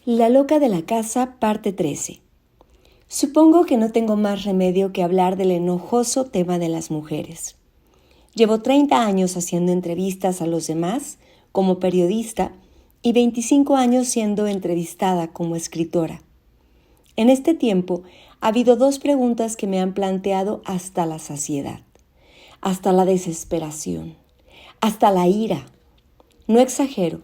La loca de la casa, parte 13. Supongo que no tengo más remedio que hablar del enojoso tema de las mujeres. Llevo 30 años haciendo entrevistas a los demás como periodista y 25 años siendo entrevistada como escritora. En este tiempo ha habido dos preguntas que me han planteado hasta la saciedad, hasta la desesperación, hasta la ira. No exagero.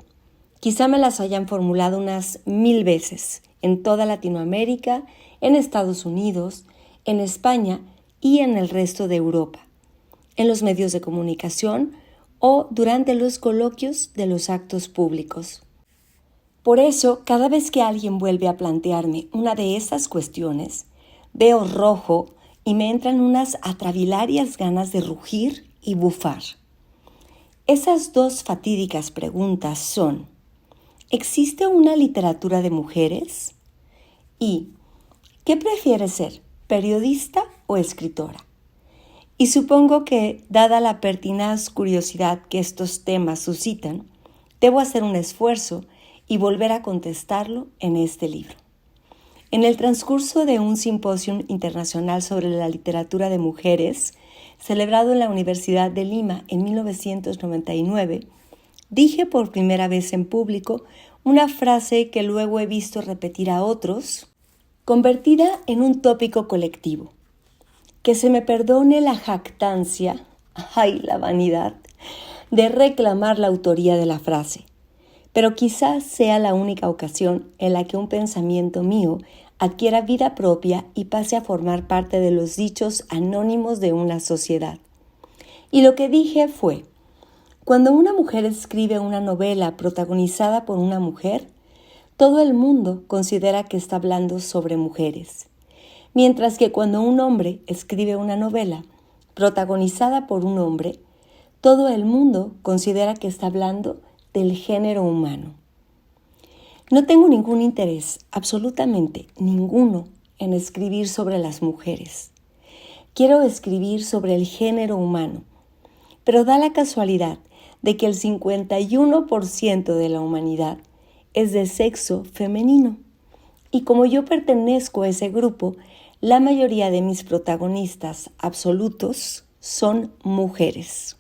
Quizá me las hayan formulado unas 1000 veces en toda Latinoamérica, en Estados Unidos, en España y en el resto de Europa, en los medios de comunicación o durante los coloquios de los actos públicos. Por eso, cada vez que alguien vuelve a plantearme una de esas cuestiones, veo rojo y me entran unas atrabilarias ganas de rugir y bufar. Esas dos fatídicas preguntas son: ¿existe una literatura de mujeres? ¿Y qué prefieres ser, periodista o escritora? Y supongo que, dada la pertinaz curiosidad que estos temas suscitan, debo hacer un esfuerzo y volver a contestarlo en este libro. En el transcurso de un simposio internacional sobre la literatura de mujeres, celebrado en la Universidad de Lima en 1999, dije por primera vez en público una frase que luego he visto repetir a otros, convertida en un tópico colectivo. Que se me perdone la jactancia, ¡ay, la vanidad!, de reclamar la autoría de la frase. Pero quizás sea la única ocasión en la que un pensamiento mío adquiera vida propia y pase a formar parte de los dichos anónimos de una sociedad. Y lo que dije fue: cuando una mujer escribe una novela protagonizada por una mujer, todo el mundo considera que está hablando sobre mujeres. Mientras que cuando un hombre escribe una novela protagonizada por un hombre, todo el mundo considera que está hablando del género humano. No tengo ningún interés, absolutamente ninguno, en escribir sobre las mujeres. Quiero escribir sobre el género humano, pero da la casualidad de que el 51% de la humanidad es de sexo femenino. Y como yo pertenezco a ese grupo, la mayoría de mis protagonistas absolutos son mujeres.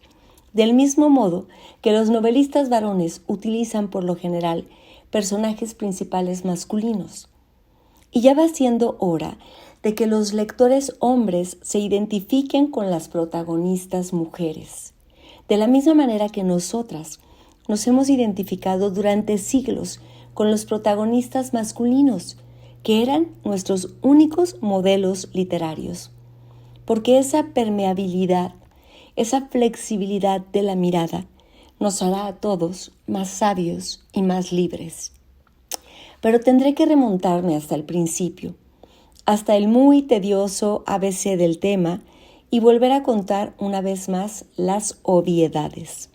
Del mismo modo que los novelistas varones utilizan por lo general personajes principales masculinos. Y ya va siendo hora de que los lectores hombres se identifiquen con las protagonistas mujeres. De la misma manera que nosotras nos hemos identificado durante siglos con los protagonistas masculinos, que eran nuestros únicos modelos literarios. Porque esa permeabilidad, esa flexibilidad de la mirada, nos hará a todos más sabios y más libres. Pero tendré que remontarme hasta el principio, hasta el muy tedioso ABC del tema, y volver a contar una vez más las obviedades.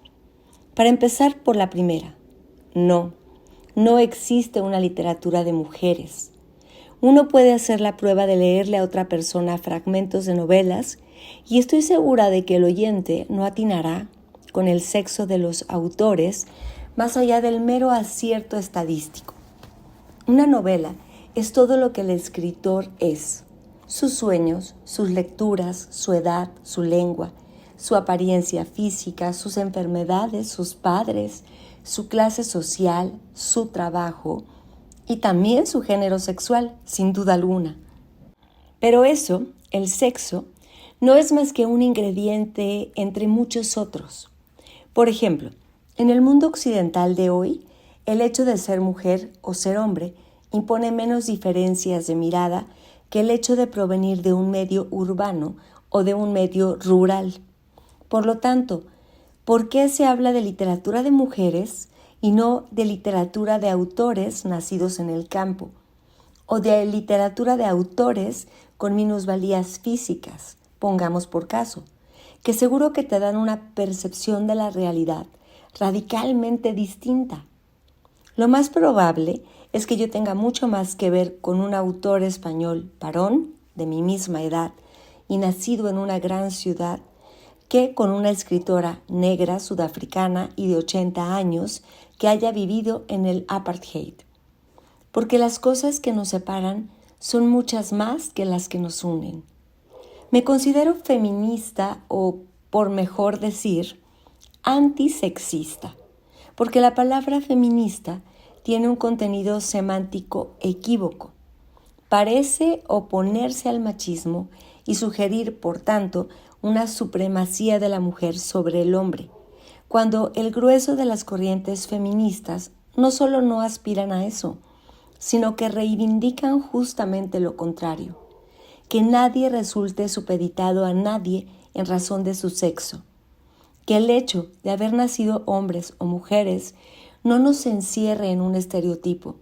Para empezar por la primera, no existe una literatura de mujeres. Uno puede hacer la prueba de leerle a otra persona fragmentos de novelas y estoy segura de que el oyente no atinará con el sexo de los autores más allá del mero acierto estadístico. Una novela es todo lo que el escritor es: sus sueños, sus lecturas, su edad, su lengua, su apariencia física, sus enfermedades, sus padres, su clase social, su trabajo y también su género sexual, sin duda alguna. Pero eso, el sexo, no es más que un ingrediente entre muchos otros. Por ejemplo, en el mundo occidental de hoy, el hecho de ser mujer o ser hombre impone menos diferencias de mirada que el hecho de provenir de un medio urbano o de un medio rural. Por lo tanto, ¿por qué se habla de literatura de mujeres y no de literatura de autores nacidos en el campo? O de literatura de autores con minusvalías físicas, pongamos por caso, que seguro que te dan una percepción de la realidad radicalmente distinta. Lo más probable es que yo tenga mucho más que ver con un autor español varón de mi misma edad y nacido en una gran ciudad que con una escritora negra sudafricana y de 80 años que haya vivido en el apartheid. porque las cosas que nos separan son muchas más que las que nos unen. Me considero feminista o, por mejor decir, antisexista, porque la palabra feminista tiene un contenido semántico equívoco. Parece oponerse al machismo y sugerir, por tanto, una supremacía de la mujer sobre el hombre, cuando el grueso de las corrientes feministas no solo no aspiran a eso, sino que reivindican justamente lo contrario, que nadie resulte supeditado a nadie en razón de su sexo, que el hecho de haber nacido hombres o mujeres no nos encierre en un estereotipo.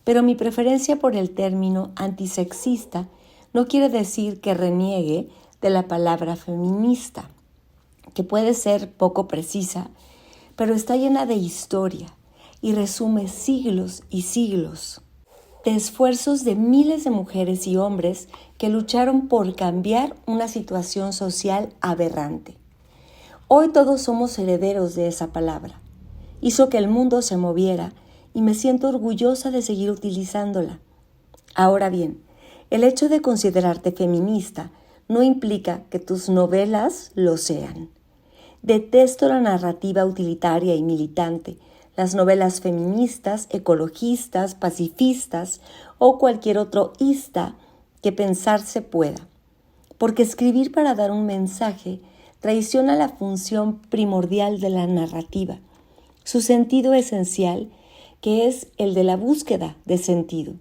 Pero mi preferencia por el término antisexista no quiere decir que reniegue de la palabra feminista, que puede ser poco precisa, pero está llena de historia y resume siglos y siglos de esfuerzos de miles de mujeres y hombres que lucharon por cambiar una situación social aberrante. Hoy todos somos herederos de esa palabra. Hizo que el mundo se moviera y me siento orgullosa de seguir utilizándola. Ahora bien, el hecho de considerarte feminista no implica que tus novelas lo sean. Detesto la narrativa utilitaria y militante, las novelas feministas, ecologistas, pacifistas o cualquier otro ista que pensarse pueda. Porque escribir para dar un mensaje traiciona la función primordial de la narrativa, su sentido esencial, que es el de la búsqueda de sentido.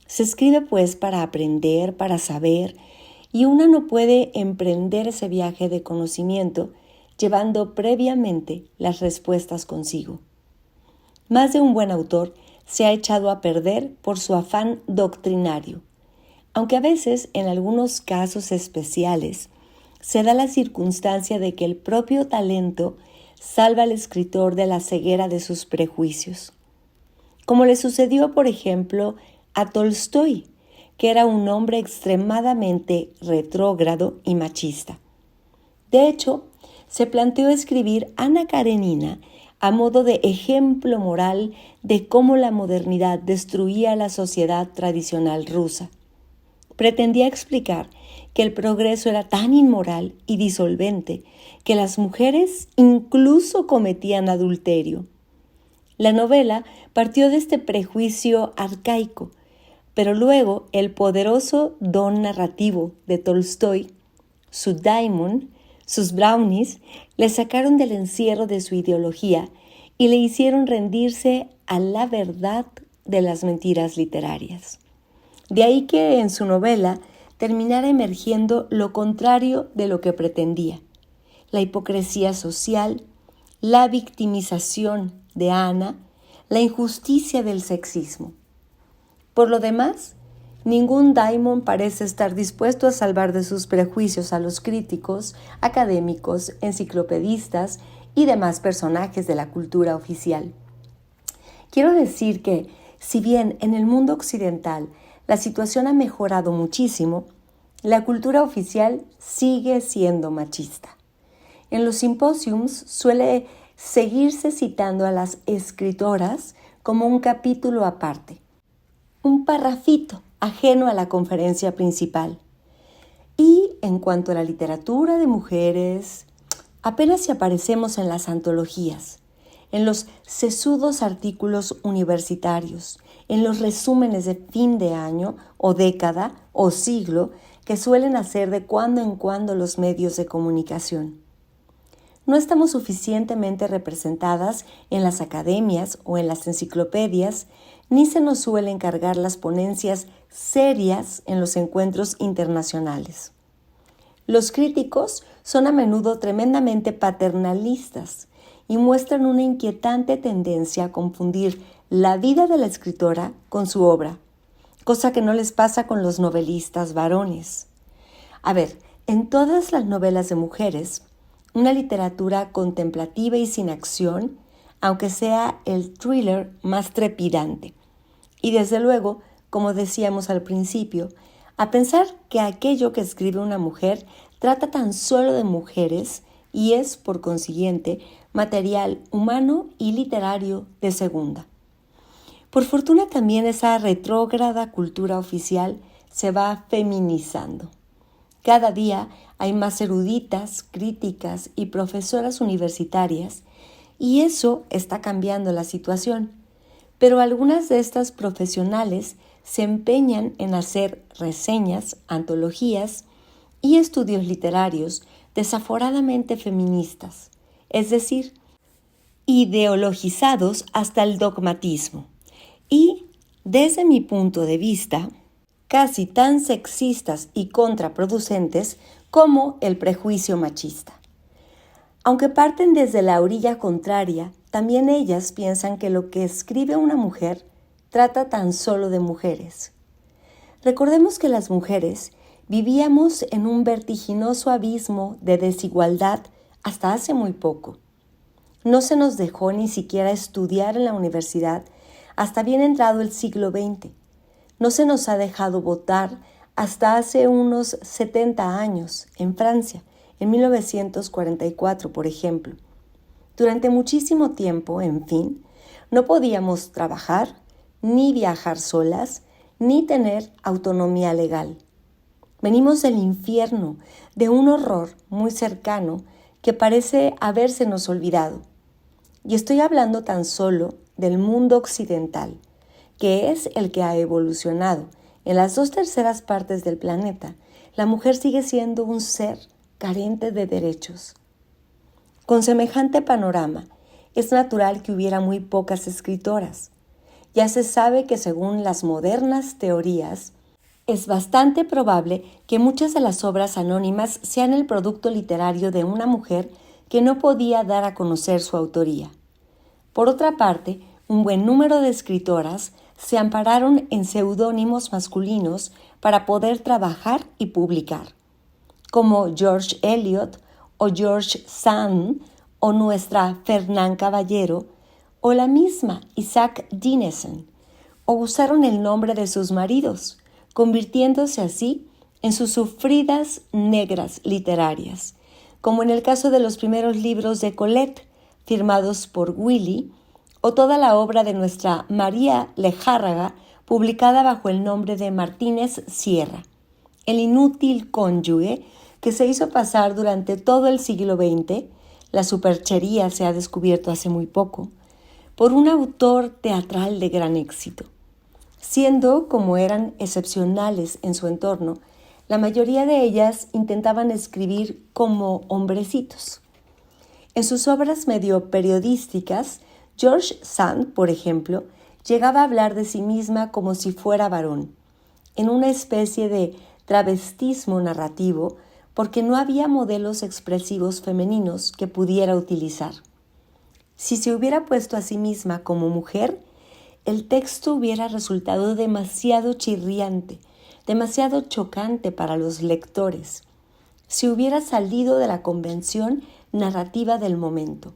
Se escribe pues para aprender, para saber, y una no puede emprender ese viaje de conocimiento llevando previamente las respuestas consigo. Más de un buen autor se ha echado a perder por su afán doctrinario, aunque a veces, en algunos casos especiales, se da la circunstancia de que el propio talento salva al escritor de la ceguera de sus prejuicios. Como le sucedió, por ejemplo, a Tolstói, que era un hombre extremadamente retrógrado y machista. De hecho, se planteó escribir Ana Karenina a modo de ejemplo moral de cómo la modernidad destruía la sociedad tradicional rusa. Pretendía explicar que el progreso era tan inmoral y disolvente que las mujeres incluso cometían adulterio. La novela partió de este prejuicio arcaico, pero luego el poderoso don narrativo de Tolstói, su daimon, sus brownies, le sacaron del encierro de su ideología y le hicieron rendirse a la verdad de las mentiras literarias. De ahí que en su novela terminara emergiendo lo contrario de lo que pretendía: la hipocresía social, la victimización de Ana, la injusticia del sexismo. Por lo demás, ningún daimon parece estar dispuesto a salvar de sus prejuicios a los críticos, académicos, enciclopedistas y demás personajes de la cultura oficial. Quiero decir que, si bien en el mundo occidental la situación ha mejorado muchísimo, la cultura oficial sigue siendo machista. En los simposiums suele seguirse citando a las escritoras como un capítulo aparte, un parrafito ajeno a la conferencia principal. Y en cuanto a la literatura de mujeres, apenas si aparecemos en las antologías, en los sesudos artículos universitarios, en los resúmenes de fin de año o década o siglo que suelen hacer de cuando en cuando los medios de comunicación. No estamos suficientemente representadas en las academias o en las enciclopedias, ni se nos suelen cargar las ponencias serias en los encuentros internacionales. Los críticos son a menudo tremendamente paternalistas y muestran una inquietante tendencia a confundir la vida de la escritora con su obra, cosa que no les pasa con los novelistas varones. A ver, en todas las novelas de mujeres, una literatura contemplativa y sin acción, aunque sea el thriller más trepidante. Y desde luego, como decíamos al principio, a pensar que aquello que escribe una mujer trata tan solo de mujeres y es, por consiguiente, material humano y literario de segunda. Por fortuna también esa retrógrada cultura oficial se va feminizando. Cada día hay más eruditas, críticas y profesoras universitarias y eso está cambiando la situación. Pero algunas de estas profesionales se empeñan en hacer reseñas, antologías y estudios literarios desaforadamente feministas, es decir, ideologizados hasta el dogmatismo. Y, desde mi punto de vista, casi tan sexistas y contraproducentes como el prejuicio machista. Aunque parten desde la orilla contraria, también ellas piensan que lo que escribe una mujer trata tan solo de mujeres. Recordemos que las mujeres vivíamos en un vertiginoso abismo de desigualdad hasta hace muy poco. No se nos dejó ni siquiera estudiar en la universidad hasta bien entrado el siglo XX. No se nos ha dejado votar hasta hace unos 70 años en Francia, en 1944, por ejemplo. Durante muchísimo tiempo, en fin, no podíamos trabajar, ni viajar solas, ni tener autonomía legal. Venimos del infierno, de un horror muy cercano que parece habérsenos olvidado. Y estoy hablando tan solo del mundo occidental, que es el que ha evolucionado. En las 2/3 partes del planeta, la mujer sigue siendo un ser carente de derechos. Con semejante panorama, es natural que hubiera muy pocas escritoras. Ya se sabe que según las modernas teorías, es bastante probable que muchas de las obras anónimas sean el producto literario de una mujer que no podía dar a conocer su autoría. Por otra parte, un buen número de escritoras se ampararon en seudónimos masculinos para poder trabajar y publicar, como George Eliot o George Sand o nuestra Fernán Caballero o la misma Isaac Dinesen, o usaron el nombre de sus maridos, convirtiéndose así en sus sufridas negras literarias, como en el caso de los primeros libros de Colette, firmados por Willy, o toda la obra de nuestra María Lejárraga, publicada bajo el nombre de Martínez Sierra, el inútil cónyuge que se hizo pasar durante todo el siglo XX, la superchería se ha descubierto hace muy poco, por un autor teatral de gran éxito. Siendo, como eran excepcionales en su entorno, la mayoría de ellas intentaban escribir como hombrecitos. En sus obras medio periodísticas, George Sand, por ejemplo, llegaba a hablar de sí misma como si fuera varón, en una especie de travestismo narrativo, porque no había modelos expresivos femeninos que pudiera utilizar. Si se hubiera puesto a sí misma como mujer, el texto hubiera resultado demasiado chirriante, demasiado chocante para los lectores. Se hubiera salido de la convención narrativa del momento.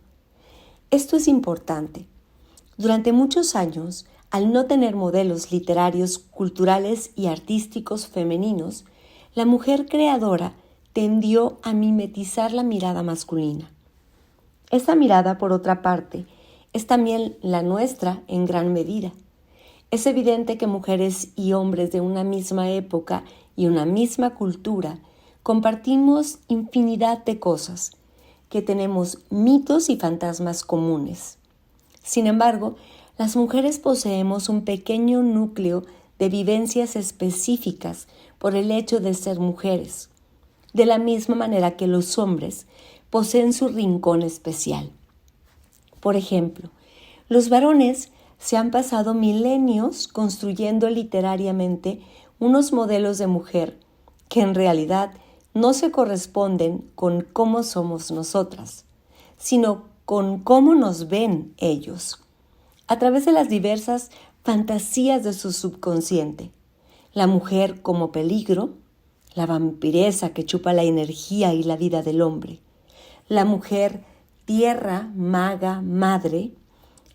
Esto es importante. Durante muchos años, al no tener modelos literarios, culturales y artísticos femeninos, la mujer creadora tendió a mimetizar la mirada masculina. Esta mirada, por otra parte, es también la nuestra en gran medida. Es evidente que mujeres y hombres de una misma época y una misma cultura compartimos infinidad de cosas, que tenemos mitos y fantasmas comunes. Sin embargo, las mujeres poseemos un pequeño núcleo de vivencias específicas por el hecho de ser mujeres, de la misma manera que los hombres poseen su rincón especial. Por ejemplo, los varones se han pasado milenios construyendo literariamente unos modelos de mujer que en realidad no se corresponden con cómo somos nosotras, sino con cómo nos ven ellos, a través de las diversas fantasías de su subconsciente. La mujer como peligro, la vampiresa que chupa la energía y la vida del hombre, la mujer tierra, maga, madre,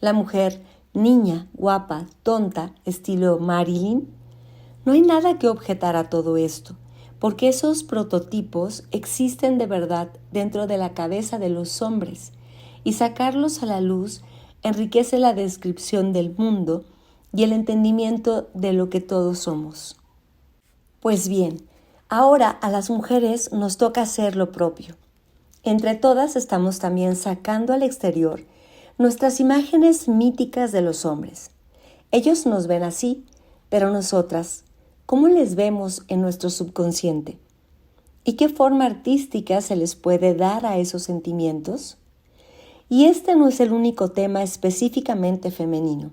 la mujer niña, guapa, tonta, estilo Marilyn. No hay nada que objetar a todo esto, porque esos prototipos existen de verdad dentro de la cabeza de los hombres, y sacarlos a la luz enriquece la descripción del mundo y el entendimiento de lo que todos somos. Pues bien, ahora a las mujeres nos toca hacer lo propio. Entre todas estamos también sacando al exterior nuestras imágenes míticas de los hombres. Ellos nos ven así, pero nosotras, ¿cómo les vemos en nuestro subconsciente? ¿Y qué forma artística se les puede dar a esos sentimientos? Y este no es el único tema específicamente femenino.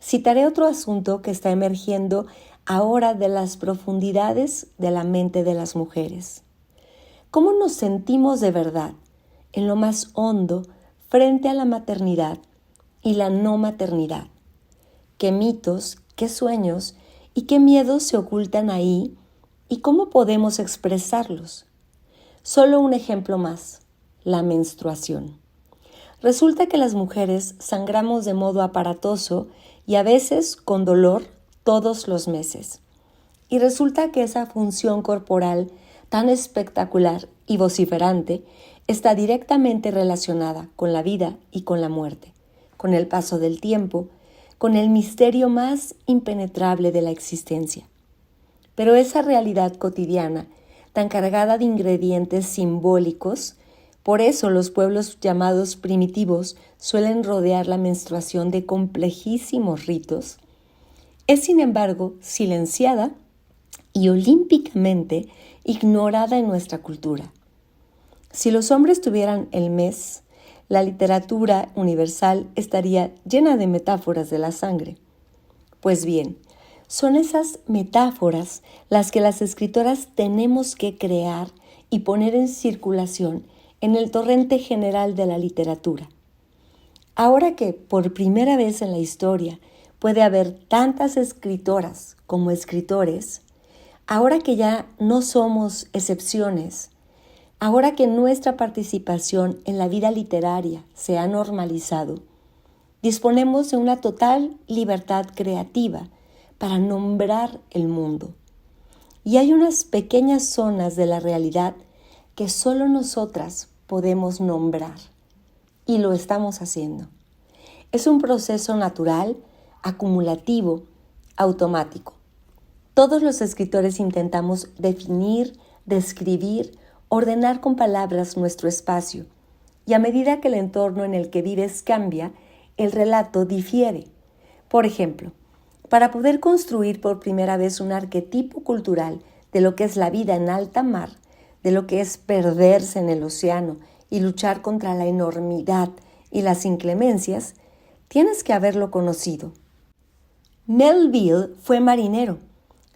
Citaré otro asunto que está emergiendo ahora de las profundidades de la mente de las mujeres. ¿Cómo nos sentimos de verdad, en lo más hondo, frente a la maternidad y la no maternidad? ¿Qué mitos, qué sueños y qué miedos se ocultan ahí y cómo podemos expresarlos? Solo un ejemplo más, la menstruación. Resulta que las mujeres sangramos de modo aparatoso y a veces con dolor todos los meses. Y resulta que esa función corporal tan espectacular y vociferante está directamente relacionada con la vida y con la muerte, con el paso del tiempo, con el misterio más impenetrable de la existencia. Pero esa realidad cotidiana, tan cargada de ingredientes simbólicos, por eso los pueblos llamados primitivos suelen rodear la menstruación de complejísimos ritos, es sin embargo silenciada y olímpicamente ignorada en nuestra cultura. Si los hombres tuvieran el mes, la literatura universal estaría llena de metáforas de la sangre. Pues bien, son esas metáforas las que las escritoras tenemos que crear y poner en circulación en el torrente general de la literatura. Ahora que, por primera vez en la historia, puede haber tantas escritoras como escritores, ahora que ya no somos excepciones, ahora que nuestra participación en la vida literaria se ha normalizado, disponemos de una total libertad creativa para nombrar el mundo. Y hay unas pequeñas zonas de la realidad que solo nosotras podemos nombrar, y lo estamos haciendo. Es un proceso natural, acumulativo, automático. Todos los escritores intentamos definir, describir, ordenar con palabras nuestro espacio, y a medida que el entorno en el que vives cambia, el relato difiere. Por ejemplo, para poder construir por primera vez un arquetipo cultural de lo que es la vida en alta mar, de lo que es perderse en el océano y luchar contra la enormidad y las inclemencias, tienes que haberlo conocido. Melville fue marinero.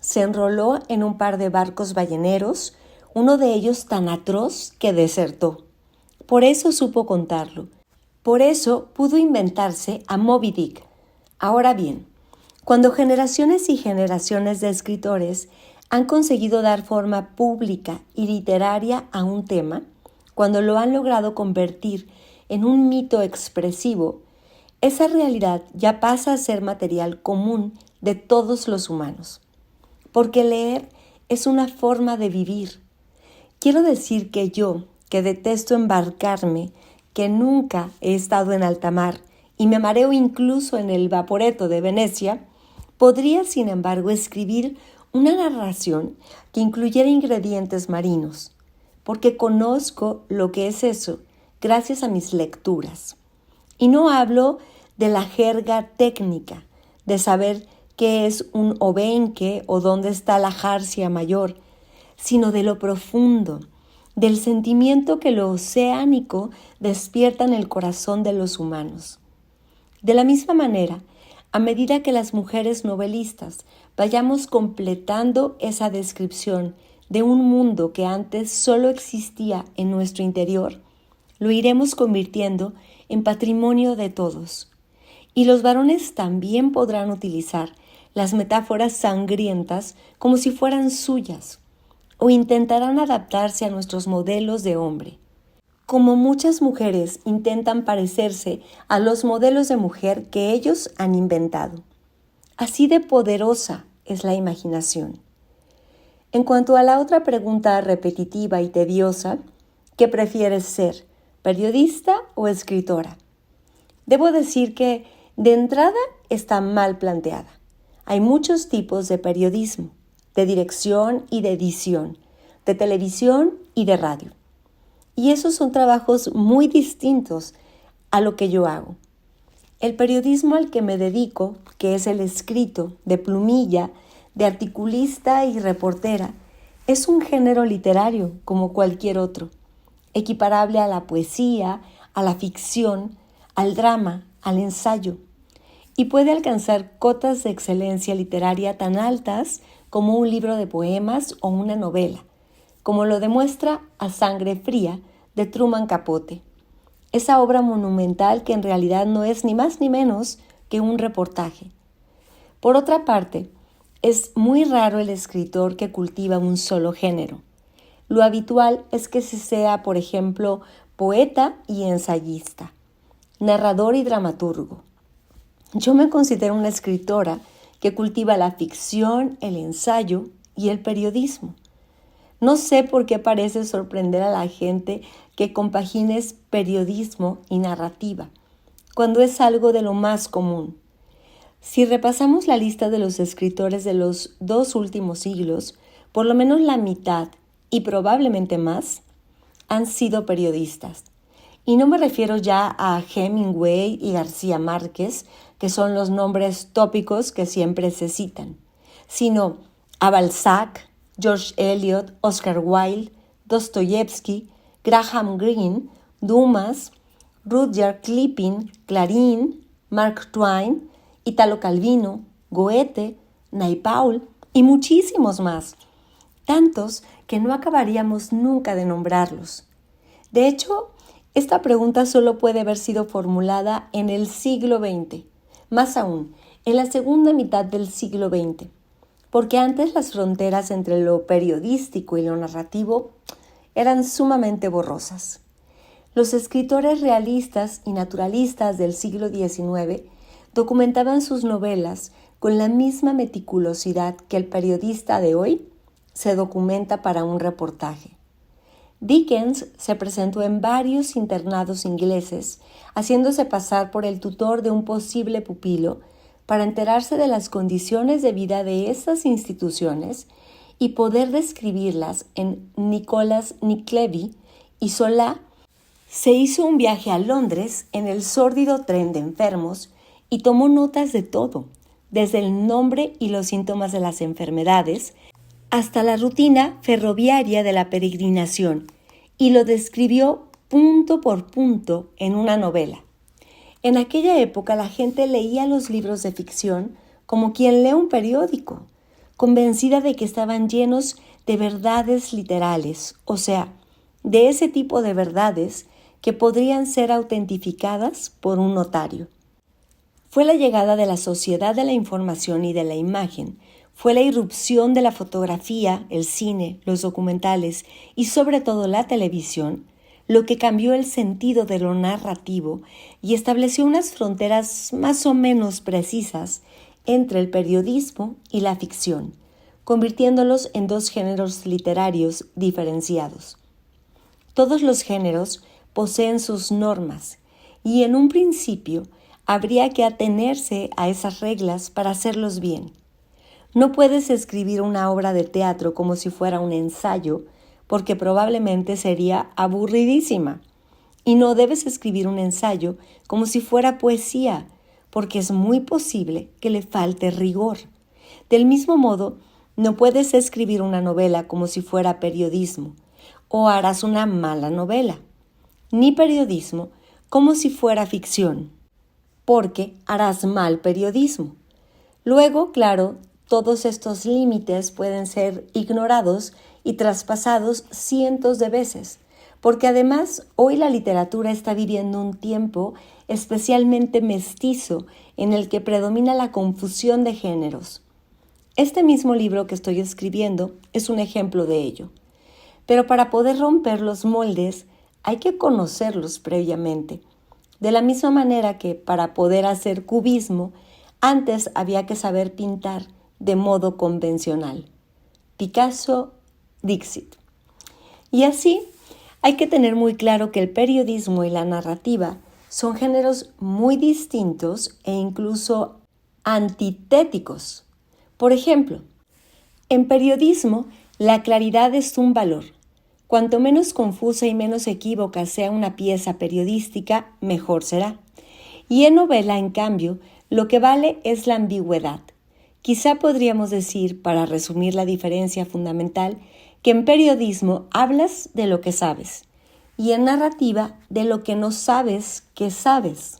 Se enroló en un par de barcos balleneros, uno de ellos tan atroz que desertó. Por eso supo contarlo. Por eso pudo inventarse a Moby Dick. Ahora bien, cuando generaciones y generaciones de escritores han conseguido dar forma pública y literaria a un tema, cuando lo han logrado convertir en un mito expresivo, esa realidad ya pasa a ser material común de todos los humanos. Porque leer es una forma de vivir. Quiero decir que yo, que detesto embarcarme, que nunca he estado en alta mar y me mareo incluso en el Vaporetto de Venecia, podría, sin embargo, escribir una narración que incluyera ingredientes marinos, porque conozco lo que es eso gracias a mis lecturas. Y no hablo de la jerga técnica, de saber qué es un obenque o dónde está la jarcia mayor, sino de lo profundo, del sentimiento que lo oceánico despierta en el corazón de los humanos. De la misma manera, a medida que las mujeres novelistas vayamos completando esa descripción de un mundo que antes solo existía en nuestro interior, lo iremos convirtiendo en patrimonio de todos. Y los varones también podrán utilizar las metáforas sangrientas como si fueran suyas, o intentarán adaptarse a nuestros modelos de hombre. Como muchas mujeres intentan parecerse a los modelos de mujer que ellos han inventado. Así de poderosa es la imaginación. En cuanto a la otra pregunta repetitiva y tediosa, ¿qué prefieres ser, periodista o escritora? Debo decir que De entrada está mal planteada. Hay muchos tipos de periodismo, de dirección y de edición, de televisión y de radio. Y esos son trabajos muy distintos a lo que yo hago. El periodismo al que me dedico, que es el escrito, de plumilla, de articulista y reportera, es un género literario como cualquier otro, equiparable a la poesía, a la ficción, al drama, al ensayo, y puede alcanzar cotas de excelencia literaria tan altas como un libro de poemas o una novela, como lo demuestra A Sangre Fría de Truman Capote, esa obra monumental que en realidad no es ni más ni menos que un reportaje. Por otra parte, es muy raro el escritor que cultiva un solo género. Lo habitual es que se sea, por ejemplo, poeta y ensayista, narrador y dramaturgo. Yo me considero una escritora que cultiva la ficción, el ensayo y el periodismo. No sé por qué parece sorprender a la gente que compagines periodismo y narrativa, cuando es algo de lo más común. Si repasamos la lista de los escritores de los 2 últimos siglos, por lo menos la mitad, y probablemente más, han sido periodistas. Y no me refiero ya a Hemingway y García Márquez, que son los nombres tópicos que siempre se citan, sino a Balzac, George Eliot, Oscar Wilde, Dostoyevsky, Graham Greene, Dumas, Rudyard Kipling, Clarín, Mark Twain, Italo Calvino, Goethe, Naipaul y muchísimos más, tantos que no acabaríamos nunca de nombrarlos. De hecho, esta pregunta solo puede haber sido formulada en el siglo XX, más aún, en la segunda mitad del siglo XX, porque antes las fronteras entre lo periodístico y lo narrativo eran sumamente borrosas. Los escritores realistas y naturalistas del siglo XIX documentaban sus novelas con la misma meticulosidad que el periodista de hoy se documenta para un reportaje. Dickens se presentó en varios internados ingleses, haciéndose pasar por el tutor de un posible pupilo para enterarse de las condiciones de vida de esas instituciones y poder describirlas en Nicholas Nickleby, y Zola se hizo un viaje a Londres en el sórdido tren de enfermos y tomó notas de todo, desde el nombre y los síntomas de las enfermedades hasta la rutina ferroviaria de la peregrinación, y lo describió punto por punto en una novela. En aquella época la gente leía los libros de ficción como quien lee un periódico, convencida de que estaban llenos de verdades literales, o sea, de ese tipo de verdades que podrían ser autentificadas por un notario. Fue la llegada de la sociedad de la información y de la imagen, fue la irrupción de la fotografía, el cine, los documentales y sobre todo la televisión, lo que cambió el sentido de lo narrativo y estableció unas fronteras más o menos precisas entre el periodismo y la ficción, convirtiéndolos en 2 géneros literarios diferenciados. Todos los géneros poseen sus normas y en un principio habría que atenerse a esas reglas para hacerlos bien. No puedes escribir una obra de teatro como si fuera un ensayo, porque probablemente sería aburridísima. Y no debes escribir un ensayo como si fuera poesía, porque es muy posible que le falte rigor. Del mismo modo, no puedes escribir una novela como si fuera periodismo, o harás una mala novela. Ni periodismo como si fuera ficción, porque harás mal periodismo. Luego, claro, todos estos límites pueden ser ignorados y traspasados cientos de veces, porque además hoy la literatura está viviendo un tiempo especialmente mestizo en el que predomina la confusión de géneros. Este mismo libro que estoy escribiendo es un ejemplo de ello. Pero para poder romper los moldes hay que conocerlos previamente. De la misma manera que para poder hacer cubismo, antes había que saber pintar de modo convencional. Picasso, Dixit. Y así hay que tener muy claro que el periodismo y la narrativa son géneros muy distintos e incluso antitéticos. Por ejemplo, en periodismo, la claridad es un valor. Cuanto menos confusa y menos equívoca sea una pieza periodística, mejor será. Y en novela, en cambio, lo que vale es la ambigüedad. Quizá podríamos decir, para resumir la diferencia fundamental, que en periodismo hablas de lo que sabes y en narrativa de lo que no sabes que sabes.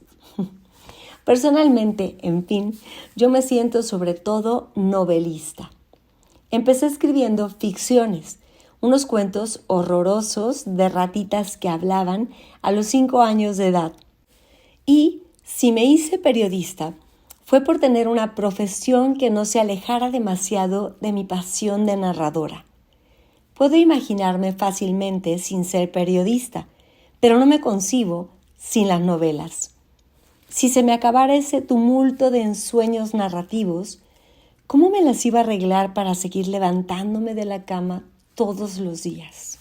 Personalmente, en fin, yo me siento sobre todo novelista. Empecé escribiendo ficciones, unos cuentos horrorosos de ratitas que hablaban a los 5 años de edad. Y si me hice periodista, fue por tener una profesión que no se alejara demasiado de mi pasión de narradora. Puedo imaginarme fácilmente sin ser periodista, pero no me concibo sin las novelas. Si se me acabara ese tumulto de ensueños narrativos, ¿cómo me las iba a arreglar para seguir levantándome de la cama todos los días?